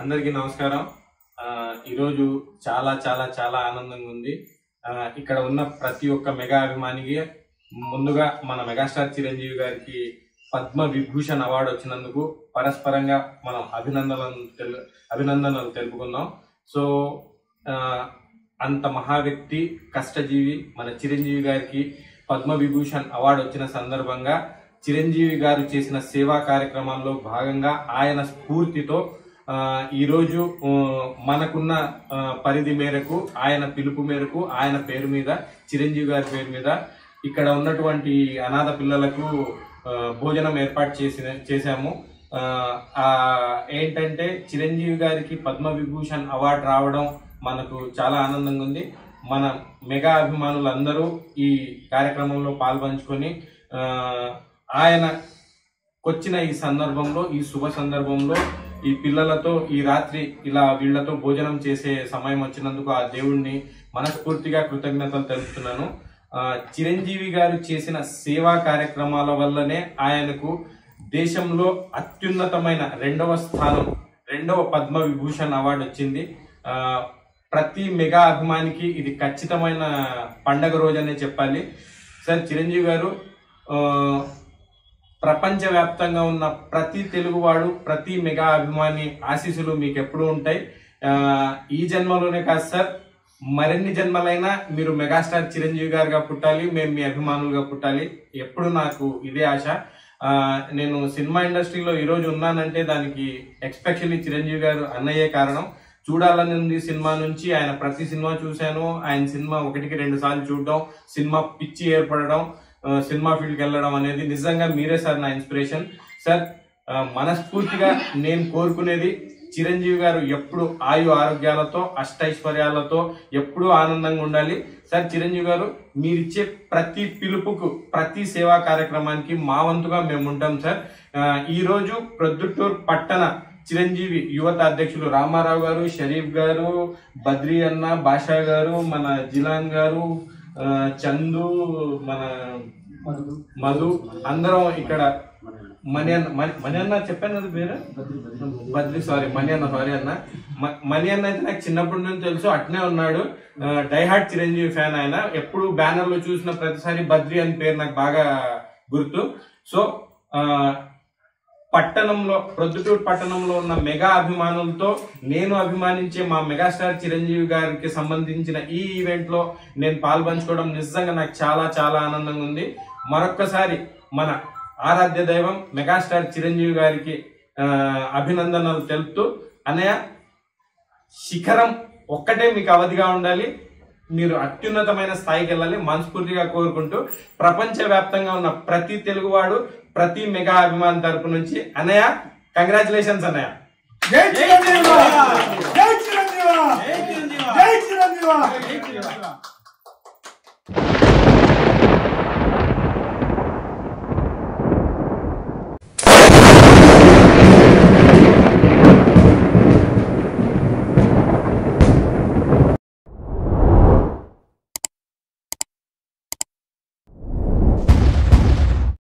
అందరికీ నమస్కారం. ఈరోజు చాలా చాలా చాలా ఆనందంగా ఉంది. ఇక్కడ ఉన్న ప్రతి ఒక్క మెగా అభిమానికి ముందుగా మన మెగాస్టార్ చిరంజీవి గారికి పద్మ విభూషణ్ అవార్డు వచ్చినందుకు పరస్పరంగా మనం అభినందనలు తెలుపుకుందాం. సో అంత మహా వ్యక్తి, కష్టజీవి మన చిరంజీవి గారికి పద్మ విభూషణ్ అవార్డు వచ్చిన సందర్భంగా చిరంజీవి గారు చేసిన సేవా కార్యక్రమాల్లో భాగంగా ఆయన స్ఫూర్తితో ఈరోజు మనకున్న పరిధి మేరకు, ఆయన పిలుపు మేరకు, ఆయన పేరు మీద, చిరంజీవి గారి పేరు మీద ఇక్కడ ఉన్నటువంటి అనాథ పిల్లలకు భోజనం ఏర్పాటు చేశాము. ఏంటంటే చిరంజీవి గారికి పద్మ విభూషణ్ అవార్డు రావడం మనకు చాలా ఆనందంగా ఉంది. మన మెగా అభిమానులందరూ ఈ కార్యక్రమంలో పాల్పంచుకొని ఆయనకొచ్చిన ఈ సందర్భంలో, ఈ శుభ సందర్భంలో ఈ పిల్లలతో ఈ రాత్రి ఇలా వీళ్లతో భోజనం చేసే సమయం వచ్చినందుకు ఆ దేవుణ్ణి మనస్ఫూర్తిగా కృతజ్ఞతలు తెలుపుతున్నాను. చిరంజీవి గారు చేసిన సేవా కార్యక్రమాల వల్లనే ఆయనకు దేశంలో అత్యున్నతమైన రెండవ పద్మ విభూషణ్ అవార్డు వచ్చింది. ప్రతి మెగా అభిమానికి ఇది ఖచ్చితమైన పండగ రోజనే చెప్పాలి. సార్, చిరంజీవి గారు ప్రపంచవ్యాప్తంగా ఉన్న ప్రతి తెలుగువాడు, ప్రతి మెగా అభిమాని ఆశీస్సులు మీకు ఎప్పుడూ ఉంటాయి. ఈ జన్మలోనే కాదు సార్, మరిన్ని జన్మలైనా మీరు మెగాస్టార్ చిరంజీవి గారుగా పుట్టాలి, మేము మీ అభిమానులుగా పుట్టాలి. ఎప్పుడు నాకు ఇదే ఆశ. నేను సినిమా ఇండస్ట్రీలో ఈరోజు ఉన్నానంటే దానికి ఎక్స్పెషల్లీ చిరంజీవి గారు అన్నయ్యే కారణం. చూడాలని ఉంది సినిమా నుంచి. ఆయన ప్రతి సినిమా చూశాను. ఆయన సినిమా 1-2 సార్లు చూడడం, సినిమా పిచ్చి ఏర్పడడం, సినిమా ఫీల్డ్కి వెళ్ళడం అనేది నిజంగా మీరే సార్ నా ఇన్స్పిరేషన్. సార్, మనస్ఫూర్తిగా నేను కోరుకునేది చిరంజీవి గారు ఎప్పుడు ఆరోగ్యాలతో, అష్టైశ్వర్యాలతో ఎప్పుడూ ఆనందంగా ఉండాలి. సార్, చిరంజీవి గారు మీరిచ్చే ప్రతి పిలుపుకు, ప్రతి సేవా కార్యక్రమానికి మా వంతుగా మేము ఉంటాం సార్. ఈరోజు ప్రొద్దుటూరు పట్టణ చిరంజీవి యువత అధ్యక్షులు రామారావు గారు, షరీఫ్ గారు, బద్రీ అన్న, బాషా గారు, మన జిలాన్ గారు, చందు, మన మధు, అందరం ఇక్కడ మణి అన్న చెప్పాను కదా పేరు, బద్రీ, మణి అన్న అయితే నాకు చిన్నప్పటి నుంచి తెలుసు, అట్నే ఉన్నాడు. డైహార్ట్ చిరంజీవి ఫ్యాన్ ఆయన. ఎప్పుడు బ్యానర్ లో చూసిన ప్రతిసారి బద్రీ అని పేరు నాకు బాగా గుర్తు. సో ప్రొద్దుటూరు పట్టణంలో ఉన్న మెగా అభిమానులతో నేను అభిమానించే మా మెగాస్టార్ చిరంజీవి గారికి సంబంధించిన ఈ ఈవెంట్ లో నేను పాల్పంచుకోవడం నిజంగా నాకు చాలా చాలా ఆనందంగా ఉంది. మరొక్కసారి మన ఆరాధ్య దైవం మెగాస్టార్ చిరంజీవి గారికి అభినందనలు తెలుపుతూ, అన్నయ్య శిఖరం ఒక్కటే మీకు అవధిగా ఉండాలి, మీరు అత్యున్నతమైన స్థాయికి వెళ్ళాలి మనస్ఫూర్తిగా కోరుకుంటూ, ప్రపంచ వ్యాప్తంగా ఉన్న ప్రతి తెలుగువాడు, ప్రతి మెగా అభిమాని తరపు నుంచి అన్నయ్య కంగ్రాచులేషన్స్ అన్నయ్య. జై చిరంజీవి! జై చిరంజీవి! జై చిరంజీవి!